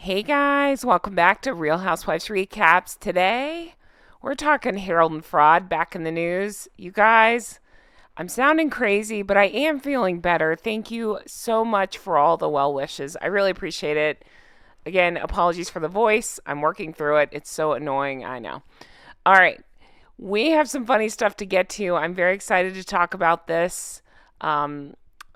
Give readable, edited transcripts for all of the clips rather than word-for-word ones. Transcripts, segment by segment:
Hey guys, welcome back to Real Housewives Recaps. Today, we're talking Harold and Fraud back in the news. You guys, I'm sounding crazy, but I am feeling better. Thank you so much for all the well wishes. I really appreciate it. Again, apologies for the voice. I'm working through it. It's so annoying, I know. All right, we have some funny stuff to get to. I'm very excited to talk about this.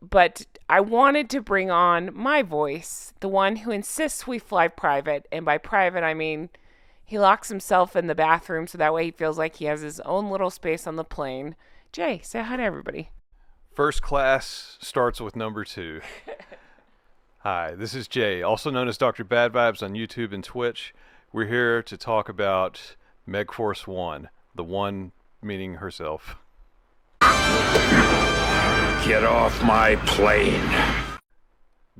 But I wanted to bring on my voice, the one who insists we fly private. And by private, I mean he locks himself in the bathroom so that way he feels like he has his own little space on the plane. Jay, say hi to everybody. First class starts with number 2. Hi, this is Jay, also known as Dr. Bad Vibes on YouTube and Twitch. We're here to talk about Meg Force 1, the one meaning herself. Get off my plane.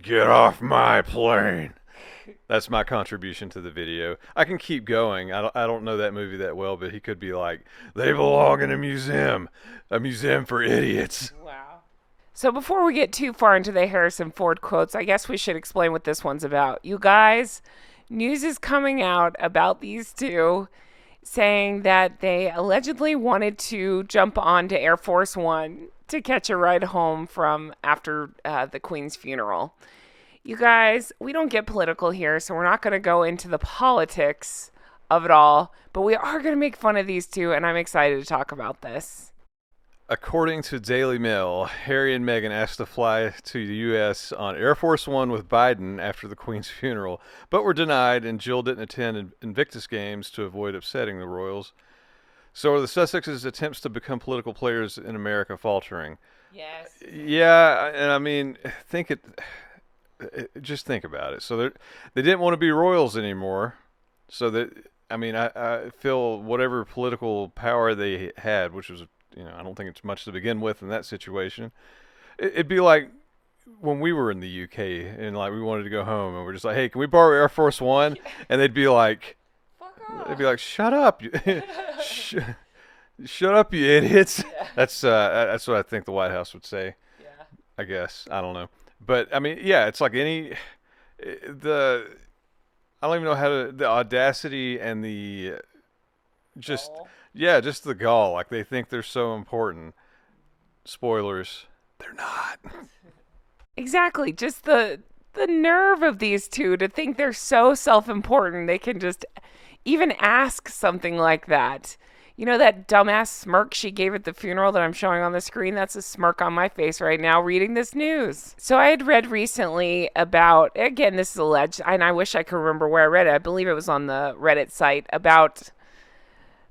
Get off my plane. That's my contribution to the video. I can keep going. I don't know that movie that well, but he could be like, they belong in a museum for idiots. Wow. So before we get too far into the Harrison Ford quotes, I guess we should explain what this one's about. You guys, news is coming out about these two saying that they allegedly wanted to jump onto Air Force One to catch a ride home from after the Queen's funeral. You guys, we don't get political here, so we're not going to go into the politics of it all, but we are going to make fun of these two, and I'm excited to talk about this. According to Daily Mail, Harry and Meghan asked to fly to the U.S. on Air Force One with Biden after the Queen's funeral, but were denied, and Jill didn't attend Invictus Games to avoid upsetting the royals. So are the Sussexes' attempts to become political players in America faltering? Yes. Yeah, and I mean, just think about it. So they didn't want to be royals anymore. So I feel whatever political power they had, which was, I don't think it's much to begin with in that situation. It'd be like when we were in the UK and like we wanted to go home and we're just like, hey, can we borrow Air Force One? And they'd be like, shut up, shut up, you idiots. Yeah. That's what I think the White House would say. Yeah. I guess I don't know, but I mean, yeah, it's like I don't even know the audacity and the just gall. Yeah, just the gall. Like they think they're so important. Spoilers, they're not. Exactly, just the nerve of these two to think they're so self-important they can just even ask something like that. You know that dumbass smirk she gave at the funeral that I'm showing on the screen? That's a smirk on my face right now reading this news. So I had read recently about, again, this is alleged, and I wish I could remember where I read it. I believe it was on the Reddit site, about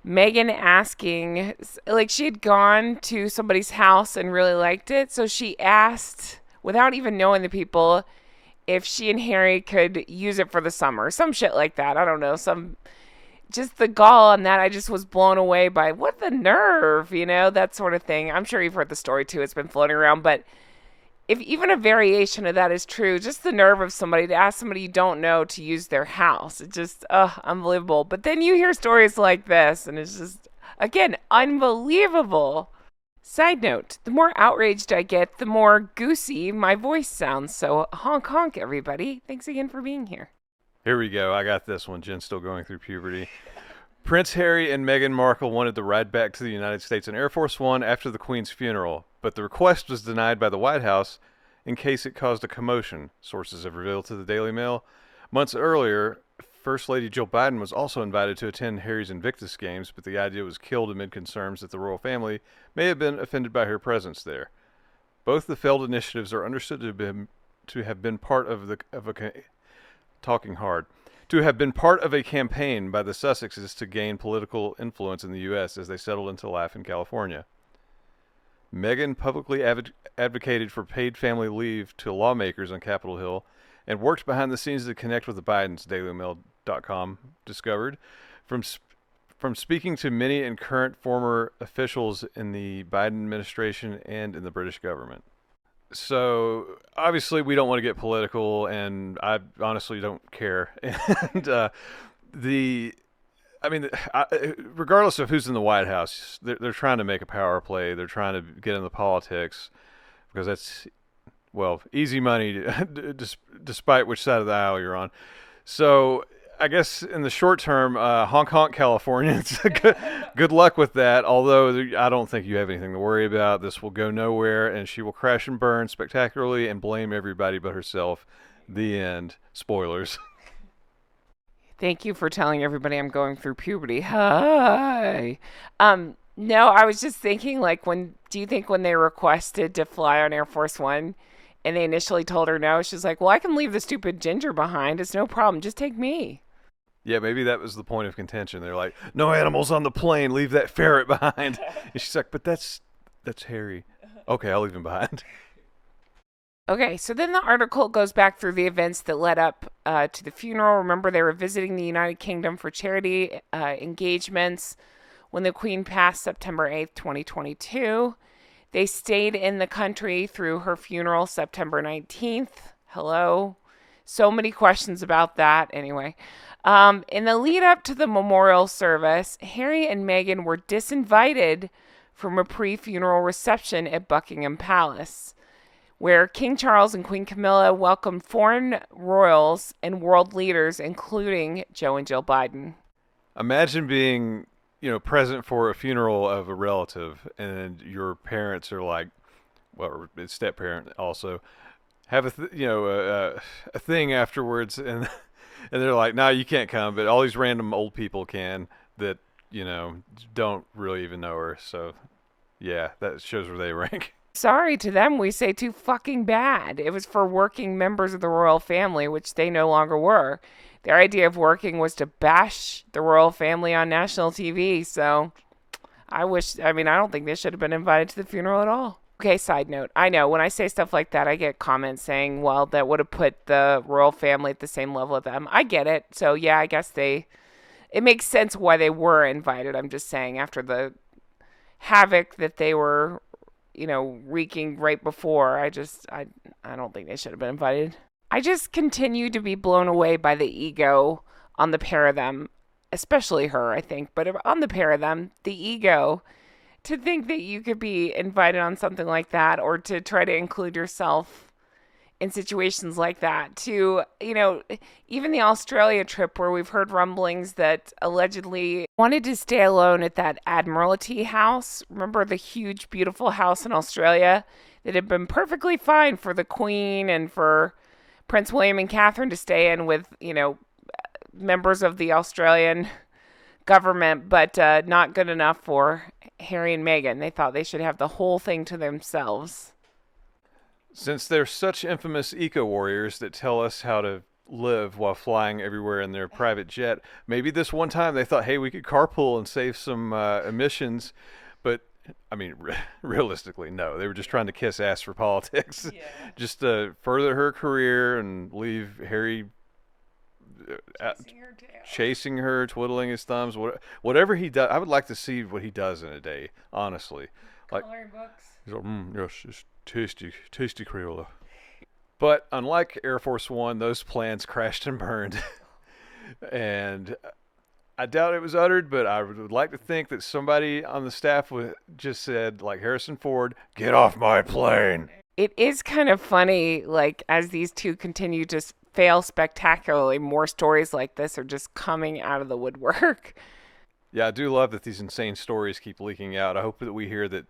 Meghan asking, like she had gone to somebody's house and really liked it. So she asked, without even knowing the people, if she and Harry could use it for the summer. Some shit like that. I don't know. Just the gall on that, I just was blown away by what the nerve, that sort of thing. I'm sure you've heard the story too. It's been floating around. But if even a variation of that is true, just the nerve of somebody to ask somebody you don't know to use their house. It's just, unbelievable. But then you hear stories like this, and it's just, again, unbelievable. Side note, the more outraged I get, the more goosey my voice sounds. So honk honk, everybody. Thanks again for being here. Here we go. I got this one. Jen's still going through puberty. Prince Harry and Meghan Markle wanted to ride back to the United States in Air Force One after the Queen's funeral, but the request was denied by the White House in case it caused a commotion, sources have revealed to the Daily Mail. Months earlier, First Lady Jill Biden was also invited to attend Harry's Invictus Games, but the idea was killed amid concerns that the royal family may have been offended by her presence there. Both the failed initiatives are understood to have been part of a campaign by the Sussexes to gain political influence in the U.S. as they settled into life in California. Meghan publicly advocated for paid family leave to lawmakers on Capitol Hill and worked behind the scenes to connect with the Bidens, DailyMail.com discovered. From speaking to many and current former officials in the Biden administration and in the British government. So obviously we don't want to get political, and I honestly don't care. And regardless of who's in the White House, they're trying to make a power play. They're trying to get into politics because that's, easy money, despite which side of the aisle you're on. So I guess in the short term, Honk Honk, California. Good luck with that. Although I don't think you have anything to worry about. This will go nowhere, and she will crash and burn spectacularly and blame everybody but herself. The end. Spoilers. Thank you for telling everybody I'm going through puberty. Hi. No, I was just thinking, like, do you think when they requested to fly on Air Force One and they initially told her no, she's like, well, I can leave the stupid ginger behind. It's no problem. Just take me. Yeah, maybe that was the point of contention. They're like, no animals on the plane. Leave that ferret behind. And she's like, but that's Harry. Okay, I'll leave him behind. Okay, so then the article goes back through the events that led up to the funeral. Remember, they were visiting the United Kingdom for charity engagements when the Queen passed September 8th, 2022. They stayed in the country through her funeral September 19th. Hello. So many questions about that. Anyway, in the lead up to the memorial service, Harry and Meghan were disinvited from a pre-funeral reception at Buckingham Palace, where King Charles and Queen Camilla welcomed foreign royals and world leaders, including Joe and Jill Biden. Imagine being, present for a funeral of a relative, and your parents are like, well, step parent also, have a thing afterwards, and they're like, no, you can't come, but all these random old people can that don't really even know her. So, yeah, that shows where they rank. Sorry to them, we say too fucking bad. It was for working members of the royal family, which they no longer were. Their idea of working was to bash the royal family on national TV. So I don't think they should have been invited to the funeral at all. Okay, side note. I know when I say stuff like that, I get comments saying, well, that would have put the royal family at the same level as them. I get it. So yeah, I guess it makes sense why they were invited. I'm just saying after the havoc that they were wreaking right before. I don't think they should have been invited. I just continue to be blown away by the ego on the pair of them, especially her, I think, but on the pair of them, the ego to think that you could be invited on something like that or to try to include yourself in situations like that, to, even the Australia trip where we've heard rumblings that allegedly wanted to stay alone at that Admiralty house. Remember the huge, beautiful house in Australia that had been perfectly fine for the Queen and for Prince William and Catherine to stay in with, members of the Australian government, but not good enough for Harry and Meghan. They thought they should have the whole thing to themselves. Since they're such infamous eco-warriors that tell us how to live while flying everywhere in their private jet, maybe this one time they thought, hey, we could carpool and save some emissions. But, realistically, no. They were just trying to kiss ass for politics. Yeah. Just to further her career and leave Harry chasing her, twiddling his thumbs, whatever he does. I would like to see what he does in a day, honestly. Coloring books. He's like, yes, it's tasty Crayola. But unlike Air Force One, those plans crashed and burned. And I doubt it was uttered, but I would like to think that somebody on the staff just said, like Harrison Ford, get off my plane. It is kind of funny, like, as these two continue to fail spectacularly, more stories like this are just coming out of the woodwork. Yeah, I do love that these insane stories keep leaking out. I hope that we hear that.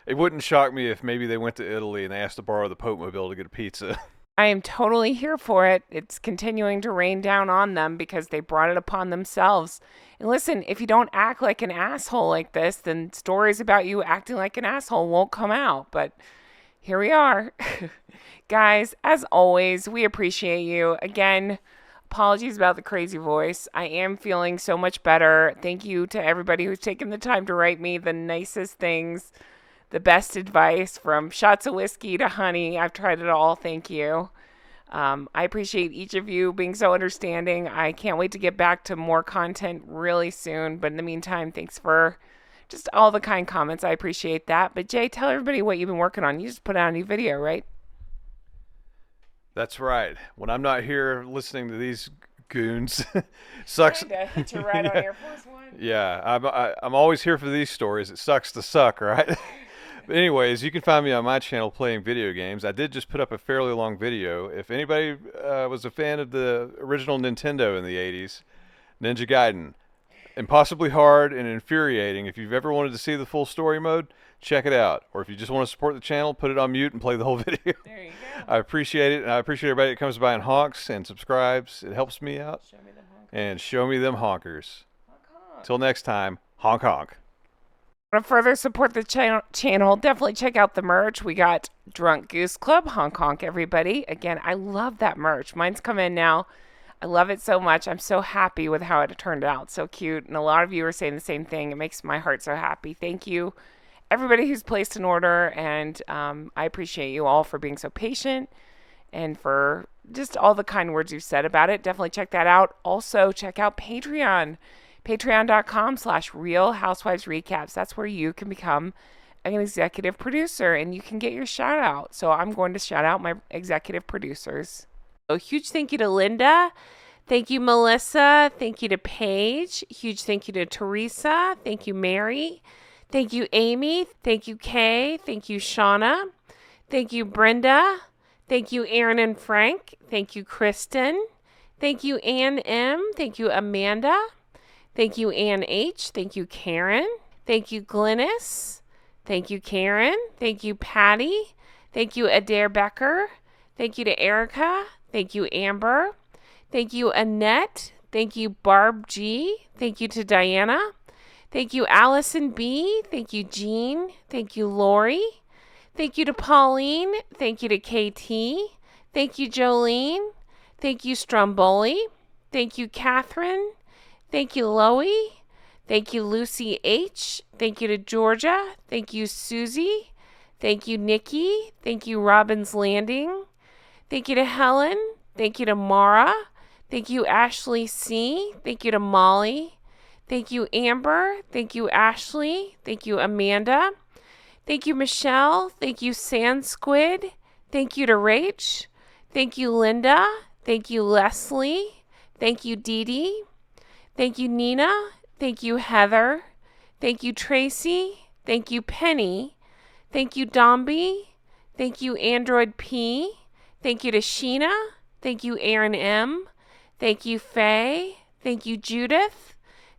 It wouldn't shock me if maybe they went to Italy and they asked to borrow the Pope Mobile to get a pizza. I am totally here for it. It's continuing to rain down on them because they brought it upon themselves. And listen, if you don't act like an asshole like this, then stories about you acting like an asshole won't come out. But here we are. Guys, as always, we appreciate you. Again, apologies about the crazy voice. I am feeling so much better. Thank you to everybody who's taken the time to write me the nicest things, the best advice, from shots of whiskey to honey. I've tried it all. Thank you. I appreciate each of you being so understanding. I can't wait to get back to more content really soon. But in the meantime, thanks for just all the kind comments. I appreciate that. But Jay, tell everybody what you've been working on. You just put out a new video, right? That's right. When I'm not here listening to these goons, sucks. Hitch a ride on Air Force One. Yeah, I'm always here for these stories. It sucks to suck, right? But anyways, you can find me on my channel playing video games. I did just put up a fairly long video. If anybody was a fan of the original Nintendo in the 80s, Ninja Gaiden, impossibly hard and infuriating. If you've ever wanted to see the full story mode, check it out. Or if you just want to support the channel, put it on mute and play the whole video. There you go. I appreciate it, and I appreciate everybody that comes by and honks and subscribes. It helps me out. Show me them honkers. And show me them honkers. Honk, honk. Till next time, honk honk. Want to further support the channel, definitely check out the merch. We got Drunk Goose Club, Honk Honk, everybody. Again, I love that merch. Mine's come in now. I love it so much. I'm so happy with how it turned out. So cute. And a lot of you are saying the same thing. It makes my heart so happy. Thank you, everybody who's placed an order. And I appreciate you all for being so patient and for just all the kind words you've said about it. Definitely check that out. Also, check out Patreon. Patreon.com/Real Housewives Recaps. That's where you can become an executive producer and you can get your shout out. So I'm going to shout out my executive producers. A huge thank you to Linda. Thank you, Melissa. Thank you to Paige. Huge thank you to Teresa. Thank you, Mary. Thank you, Amy. Thank you, Kay. Thank you, Shauna. Thank you, Brenda. Thank you, Aaron and Frank. Thank you, Kristen. Thank you, Ann M. Thank you, Amanda. Thank you, Ann H. Thank you, Karen. Thank you, Glynis. Thank you, Karen. Thank you, Patty. Thank you, Adair Becker. Thank you to Erica. Thank you, Amber. Thank you, Annette. Thank you, Barb G. Thank you to Diana. Thank you, Allison B. Thank you, Jean. Thank you, Lori. Thank you to Pauline. Thank you to KT. Thank you, Jolene. Thank you, Stromboli. Thank you, Catherine. Thank you, Loie. Thank you, Lucy H. Thank you to Georgia. Thank you, Susie. Thank you, Nikki. Thank you, Robin's Landing. Thank you to Helen. Thank you to Mara. Thank you, Ashley C. Thank you to Molly. Thank you, Amber. Thank you, Ashley. Thank you, Amanda. Thank you, Michelle. Thank you, Sand Squid. Thank you to Rach. Thank you, Linda. Thank you, Leslie. Thank you, Dee Dee. Thank you, Nina. Thank you, Heather. Thank you, Tracy. Thank you, Penny. Thank you, Domby. Thank you, Android P. Thank you to Sheena. Thank you, Aaron M. Thank you, Faye. Thank you, Judith.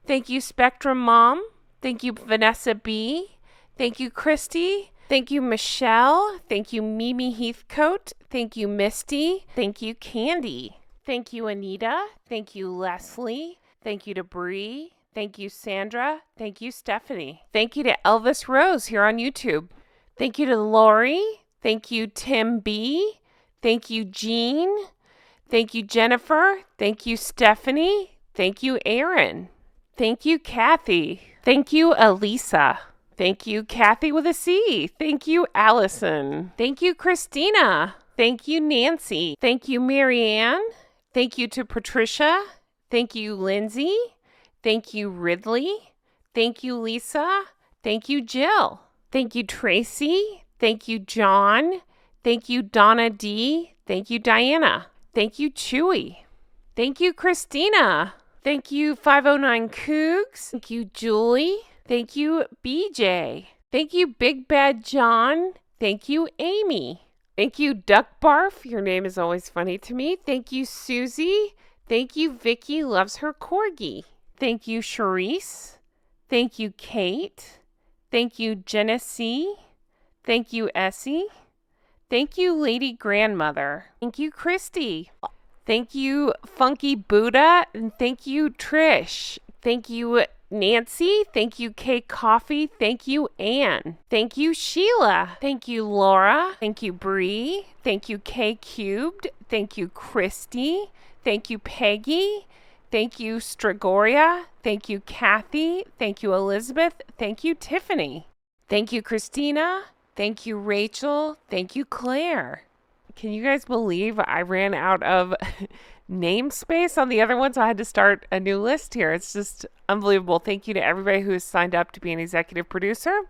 Thank you, Spectrum Mom. Thank you, Vanessa B. Thank you, Christy. Thank you, Michelle. Thank you, Mimi Heathcote. Thank you, Misty. Thank you, Candy. Thank you, Anita. Thank you, Leslie. Thank you to Bree. Thank you, Sandra. Thank you, Stephanie. Thank you to Elvis Rose here on YouTube. Thank you to Lori. Thank you, Tim B. Thank you, Jean. Thank you, Jennifer. Thank you, Stephanie. Thank you, Aaron. Thank you, Kathy. Thank you, Elisa. Thank you, Kathy with a C. Thank you, Allison. Thank you, Christina. Thank you, Nancy. Thank you, Marianne. Thank you to Patricia. Thank you, Lindsay. Thank you, Ridley. Thank you, Lisa. Thank you, Jill. Thank you, Tracy. Thank you, John. Thank you, Donna D. Thank you, Diana. Thank you, Chewy. Thank you, Christina. Thank you, 509 Cougs. Thank you, Julie. Thank you, BJ. Thank you, Big Bad John. Thank you, Amy. Thank you, Duck Barf. Your name is always funny to me. Thank you, Susie. Thank you, Vicky loves her corgi. Thank you, Charisse. Thank you, Kate. Thank you, Genesee. Thank you, Essie. Thank you, Lady Grandmother. Thank you, Christy. Thank you, Funky Buddha. And thank you, Trish. Thank you, Nancy. Thank you, Kay Coffee. Thank you, Anne. Thank you, Sheila. Thank you, Laura. Thank you, Bree. Thank you, K Cubed. Thank you, Christy. Thank you, Peggy. Thank you, Stragoria. Thank you, Kathy. Thank you, Elizabeth. Thank you, Tiffany. Thank you, Christina. Thank you, Rachel. Thank you, Claire. Can you guys believe I ran out of namespace on the other one, so I had to start a new list here. It's just unbelievable. Thank you to everybody who has signed up to be an executive producer.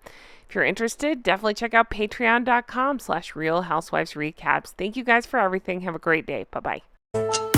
If you're interested, definitely check out patreon.com/Real Housewives Recaps. Thank you guys for everything. Have a great day. Bye-bye.